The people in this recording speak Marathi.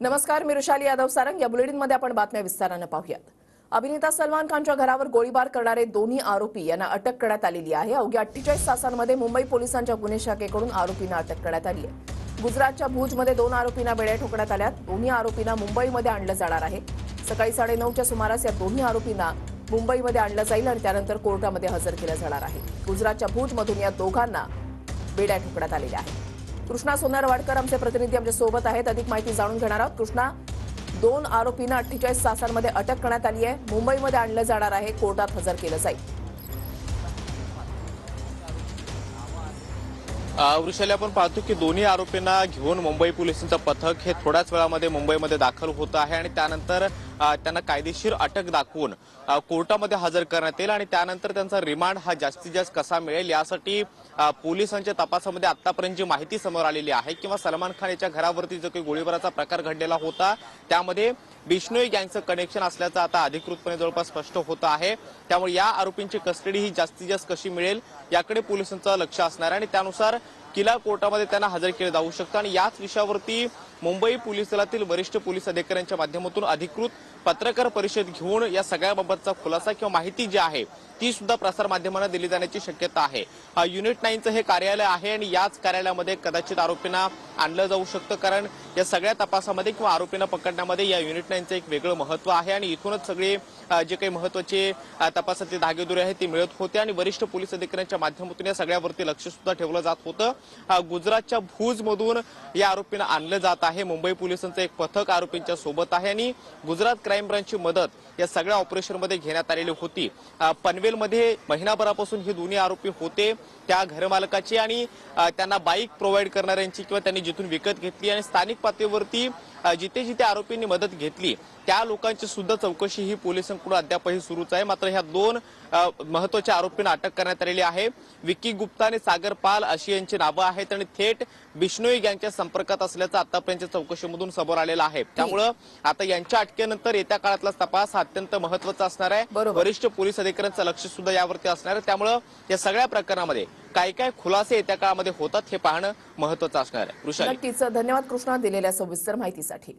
नमस्कार, मी रुशाली यादव सारंग। या बुलेटिनमध्ये आपण बातम्या विस्ताराने पाहूयात। अभिनेता सलमान खानच्या घरावर गोळीबार करणारे दोन्ही आरोपी यांना अटक करण्यात आलेली आहे। अवघ्या 48 तासांमध्ये मुंबई पोलिसांच्या गुन्हे शाखेकडून आरोपींना अटक करण्यात आली आहे। गुजरातच्या भुजमध्ये 2 आरोपींना बेड्या ठोकण्यात आल्या। दोन्ही आरोपींना मुंबईमध्ये आणलं जाणार आहे। सकाळी 9:30च्या सुमारास या दोन्ही आरोपींना मुंबईमध्ये आणलं जाईल आणि त्यानंतर कोर्टामध्ये हजर केलं जाणार आहे। गुजरातच्या भुजमधून या दोघांना बेड्या ठोकण्यात आलेल्या आहेत। कृष्णा सोनारवाडकर आमचे प्रतिनिधी आमच्या सोबत आहेत। अधिक माहिती जाणून घेणार आहोत। कृष्णा, 2 आरोपींना 48 तासांमध्ये अटक करण्यात आली आहे। मुंबईमध्ये आणलं जाणार आहे, कोर्टात हजर केलं जाईल। वृषाली, आपण पाहतो की दोन्ही आरोपींना घेऊन मुंबई पोलिसांचं पथक हे थोड्याच वेळामध्ये मुंबईमध्ये दाखल होत आहे आणि त्यानंतर त्यांना कायदेशीर अटक दाखवून कोर्टामध्ये हजर करण्यात येईल आणि त्यानंतर त्यांचा रिमांड हा जास्तीत जास्त कसा मिळेल यासाठी पोलिसांच्या तपासामध्ये आतापर्यंत जी माहिती समोर आलेली आहे किंवा सलमान खान याच्या घरावरती जो काही गोळीबाराचा प्रकार घडलेला होता त्यामध्ये बिश्नोई गँगचं कनेक्शन असल्याचं आता अधिकृतपणे जवळपास स्पष्ट होत आहे। त्यामुळे या आरोपींची कस्टडी ही जास्तीत जास्त कशी मिळेल याकडे पोलिसांचं लक्ष असणार आहे आणि त्यानुसार किला कोर्टामध्ये त्यांना हजर केलं जाऊ शकतं आणि याच विषयावरती मुंबई पोलीस दलातील वरिष्ठ पोलीस अधिकाऱ्यांच्या माध्यमातून अधिकृत पत्रकार परिषद घेऊन या सगळ्याबाबतचा खुलासा किंवा माहिती जी आहे ती सुद्धा प्रसार माध्यमांना दिली जाण्याची शक्यता आहे। युनिट 9चं हे कार्यालय आहे आणि याच कार्यालयामध्ये कदाचित आरोपींना आणलं जाऊ शकतं, कारण या सगळ्या तपासामध्ये किंवा आरोपींना पकडण्यामध्ये या युनिट 9चं एक वेगळं महत्व आहे आणि इथूनच सगळे जे काही महत्वाचे तपासाचे धागेदोरे आहेत ते मिळत होते आणि वरिष्ठ पोलीस अधिकाऱ्यांच्या माध्यमातून या सगळ्यावरती लक्ष सुद्धा ठेवलं जात होतं। गुजरातच्या भुजमधून या आरोपींना आणलं जात आहे। मुंबई पोलिसांचं एक पथक आरोपींच्या सोबत आहे आणि गुजरात क्राईम ब्रांचची मदत या सगळ्या ऑपरेशनमध्ये घेण्यात आलेली होती। पनवेलमध्ये महिनाभरापासून हे दोन्ही आरोपी होते त्या घरमालकाची आणि त्यांना बाईक प्रोव्हाइड करणाऱ्यांची किंवा त्यांनी जिथून विकत घेतली आणि स्थानिक पातळीवरती जिथे जिथे आरोपींनी मदत घेतली त्या लोकांची सुद्धा चौकशी ही पोलिसांकडून अद्यापही सुरूच आहे। मात्र ह्या 2 महत्वाच्या आरोपींना अटक करण्यात आलेली आहे। विक्की गुप्ता आणि सागर पाल अशी यांची नावं आहेत आणि थेट बिश्नोई गँगच्या संपर्कात असल्याचं आतापर्यंतच्या चौकशीमधून समोर आलेलं आहे। त्यामुळे आता यांच्या अटकेनंतर येत्या काळातला तपास हा अत्यंत महत्वाचा असणार आहे। वरिष्ठ पोलीस अधिकाऱ्यांचं लक्ष सुद्धा यावरती असणार आहे। त्यामुळे या सगळ्या प्रकरणामध्ये काय काय खुलासे येत्या काळामध्ये होतात हे पाहणं महत्वाचं असणार आहे। नक्कीच धन्यवाद कृष्णा दिलेल्या सविस्तर माहितीसाठी।